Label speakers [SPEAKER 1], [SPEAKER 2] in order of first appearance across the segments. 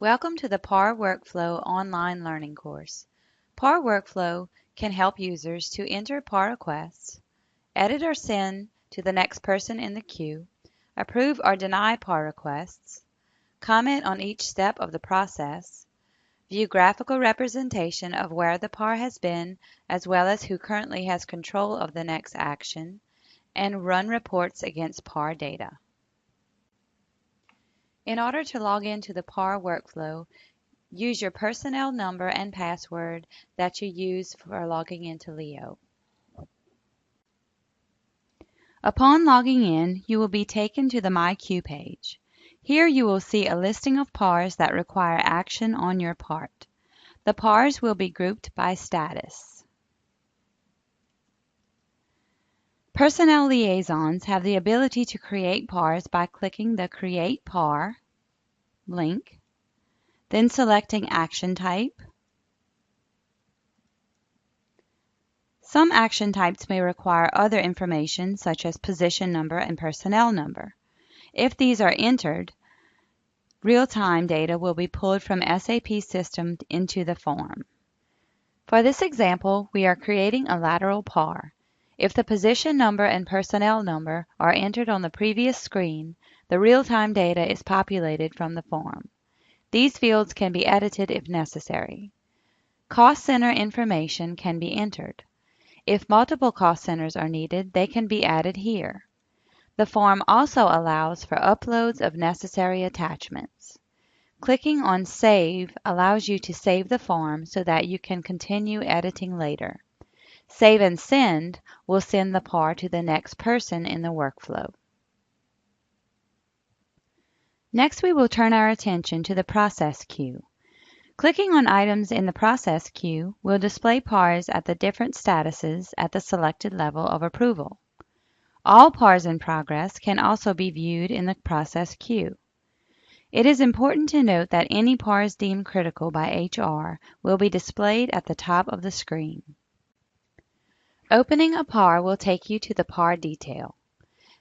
[SPEAKER 1] Welcome to the PAR Workflow online learning course. PAR Workflow can help users to enter PAR requests, edit or send to the next person in the queue, approve or deny PAR requests, comment on each step of the process, view graphical representation of where the PAR has been as well as who currently has control of the next action, and run reports against PAR data. In order to log into the PAR workflow, use your personnel number and password that you use for logging into Leo. Upon logging in, you will be taken to the My Queue page. Here you will see a listing of PARs that require action on your part. The PARs will be grouped by status. Personnel liaisons have the ability to create PARs by clicking the Create PAR link, then selecting Action Type. Some action types may require other information such as position number and personnel number. If these are entered, real-time data will be pulled from SAP system into the form. For this example, we are creating a lateral PAR. If the position number and personnel number are entered on the previous screen, the real-time data is populated from the form. These fields can be edited if necessary. Cost center information can be entered. If multiple cost centers are needed, they can be added here. The form also allows for uploads of necessary attachments. Clicking on Save allows you to save the form so that you can continue editing later. Save and Send will send the PAR to the next person in the workflow. Next, we will turn our attention to the process queue. Clicking on items in the process queue will display PARs at the different statuses at the selected level of approval. All PARs in progress can also be viewed in the process queue. It is important to note that any PARs deemed critical by HR will be displayed at the top of the screen. Opening a PAR will take you to the PAR detail.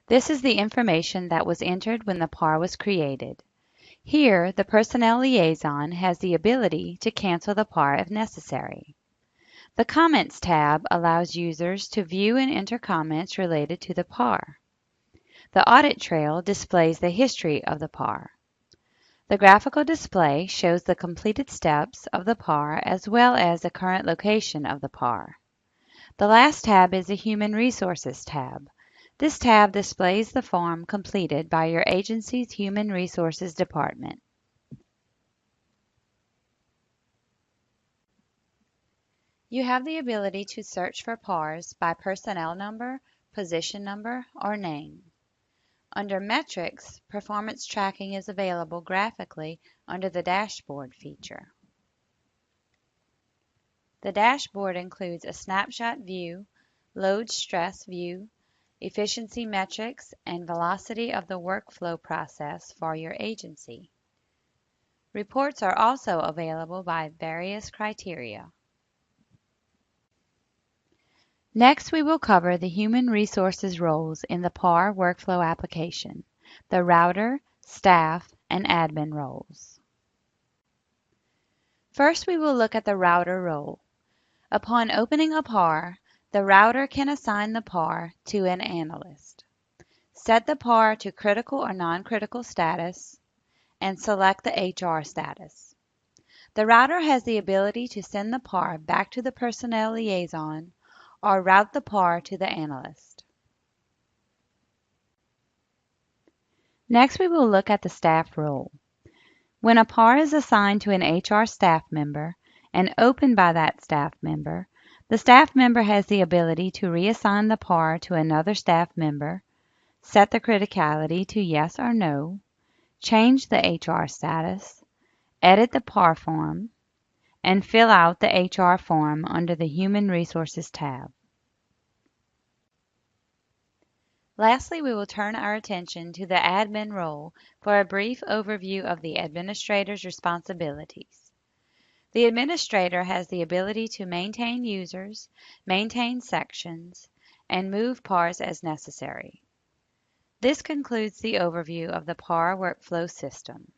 [SPEAKER 1] This is the information that was entered when the PAR was created. Here, the personnel liaison has the ability to cancel the PAR if necessary. The Comments tab allows users to view and enter comments related to the PAR. The Audit Trail displays the history of the PAR. The graphical display shows the completed steps of the PAR as well as the current location of the PAR. The last tab is the Human Resources tab. This tab displays the form completed by your agency's Human Resources Department. You have the ability to search for PARs by personnel number, position number, or name. Under Metrics, performance tracking is available graphically under the Dashboard feature. The dashboard includes a snapshot view, load stress view, efficiency metrics, and velocity of the workflow process for your agency. Reports are also available by various criteria. Next, we will cover the human resources roles in the PAR workflow application, the router, staff, and admin roles. First, we will look at the router role. Upon opening a PAR, the router can assign the PAR to an analyst. Set the PAR to critical or non-critical status, and select the HR status. The router has the ability to send the PAR back to the personnel liaison or route the PAR to the analyst. Next, we will look at the staff role. When a PAR is assigned to an HR staff member and opened by that staff member, the staff member has the ability to reassign the PAR to another staff member, set the criticality to yes or no, change the HR status, edit the PAR form, and fill out the HR form under the Human Resources tab. Lastly, we will turn our attention to the admin role for a brief overview of the administrator's responsibilities. The administrator has the ability to maintain users, maintain sections, and move PARs as necessary. This concludes the overview of the PAR workflow system.